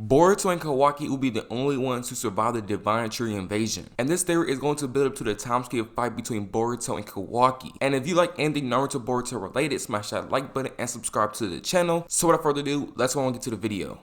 Boruto and Kawaki will be the only ones to survive the Divine Tree invasion. And this theory is going to build up to the time skip fight between Boruto and Kawaki. And if you like anything Naruto Boruto related, smash that like button and subscribe to the channel. So without further ado, let's go on and get to the video.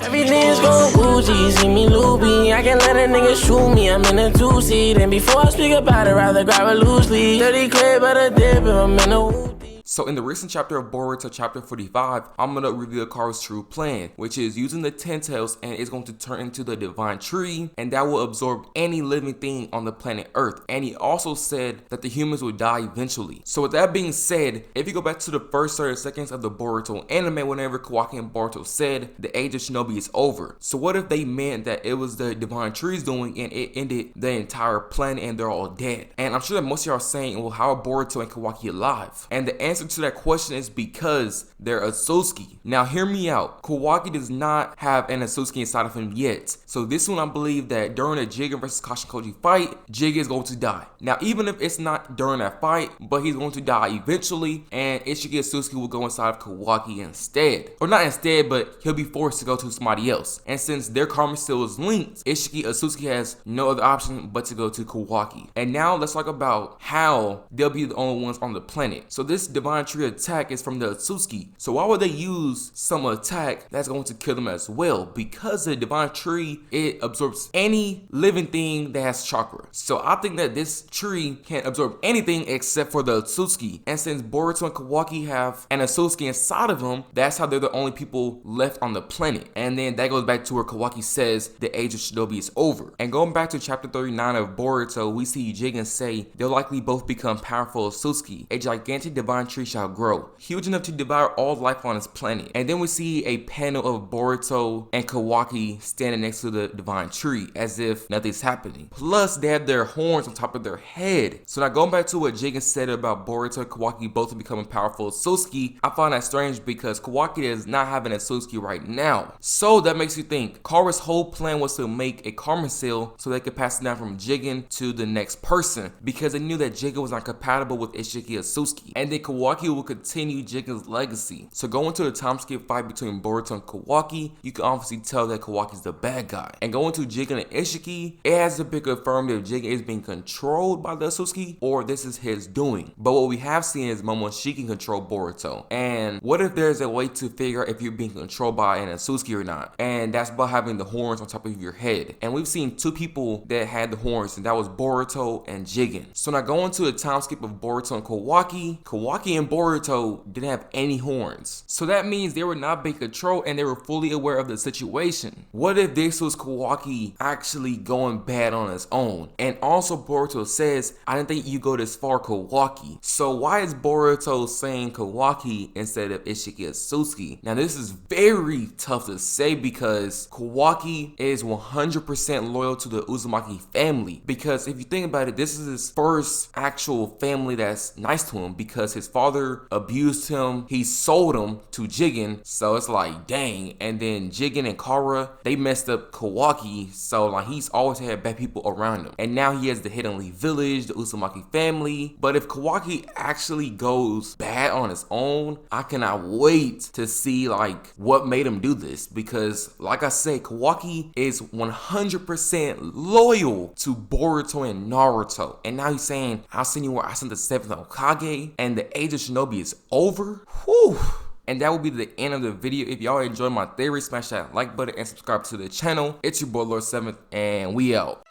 Everything's going Gucci, see me loopy. I can't let a nigga shoot me, I'm in a two-seat. And before I speak about it, rather grab it loosely. 30 clip at a dip if I'm in a hoopty. So in the recent chapter of Boruto, chapter 45, I'm going to reveal Kara's true plan, which is using the Ten Tails and it's going to turn into the Divine Tree, and that will absorb any living thing on the planet Earth. And he also said that the humans will die eventually. So with that being said, if you go back to the first 30 seconds of the Boruto anime, whenever Kawaki and Boruto said the age of Shinobi is over. So what if they meant that it was the Divine Tree's doing and it ended the entire planet and they're all dead? And I'm sure that most of y'all are saying, well, how are Boruto and Kawaki alive? And the answer to that question is because they're Otsutsuki. Now hear me out. Kawaki does not have an Otsutsuki inside of him yet. So this one I believe that during the Jigen versus Kashinkoji fight, Jigen is going to die. Now even if it's not during that fight, but he's going to die eventually, and Ishiki Otsutsuki will go inside of Kawaki instead. Or not instead, but he'll be forced to go to somebody else. And since their karma still is linked, Ishiki Otsutsuki has no other option but to go to Kawaki. And now let's talk about how they'll be the only ones on the planet. So this Divine Tree attack is from the Otsutsuki. So why would they use some attack that's going to kill them as well? Because the Divine Tree, it absorbs any living thing that has chakra. So I think that this tree can't absorb anything except for the Otsutsuki. And since Boruto and Kawaki have an Otsutsuki inside of them, that's how they're the only people left on the planet. And then that goes back to where Kawaki says the age of Shinobi is over. And going back to chapter 39 of Boruto, we see Jigen say they'll likely both become powerful Otsutsuki. A gigantic Divine Tree shall grow, huge enough to devour all life on this planet. And then we see a panel of Boruto and Kawaki standing next to the Divine Tree as if nothing's happening. Plus they have their horns on top of their head. So now going back to what Jigen said about Boruto and Kawaki both becoming powerful Otsutsuki, I find that strange because Kawaki does not have an Otsutsuki right now. So that makes you think Kara's whole plan was to make a karma seal so they could pass it down from Jigen to the next person, because they knew that Jigen was not compatible with Ishiki Otsutsuki. And then Kawaki will continue Jigen's legacy. So going to the time skip fight between Boruto and Kawaki, you can obviously tell that Kawaki's the bad guy. And going to Jigen and Ishiki, it has to be confirmed if Jigen is being controlled by the Otsutsuki or this is his doing. But what we have seen is Momoshiki can control Boruto. And what if there's a way to figure out if you're being controlled by an Otsutsuki or not? And that's by having the horns on top of your head. And we've seen two people that had the horns, and that was Boruto and Jigen. So now going to the time skip of Boruto and Kawaki, Kawaki and Boruto didn't have any horns. So that means they were not being controlled and they were fully aware of the situation. What if this was Kawaki actually going bad on his own? And also Boruto says, I didn't think you go this far, Kawaki. So why is Boruto saying Kawaki instead of Ishiki Otsutsuki? Now this is very tough to say because Kawaki is 100% loyal to the Uzumaki family. Because if you think about it, this is his first actual family that's nice to him, because his father abused him, he sold him to Jigen, so it's like dang. And then Jigen and Kara, they messed up Kawaki, so like he's always had bad people around him. And now he has the Hidden Leaf Village, the Uzumaki family. But if Kawaki actually goes bad on his own, I cannot wait to see like what made him do this, because like I said, Kawaki is 100% loyal to Boruto and Naruto. And now he's saying, I'll send you where I sent the 7th Hokage and the age of Shinobi is over. Whew. And that will be the end of the video. If y'all enjoyed my theory, smash that like button and subscribe to the channel. It's your boy Lord 7th, and we out.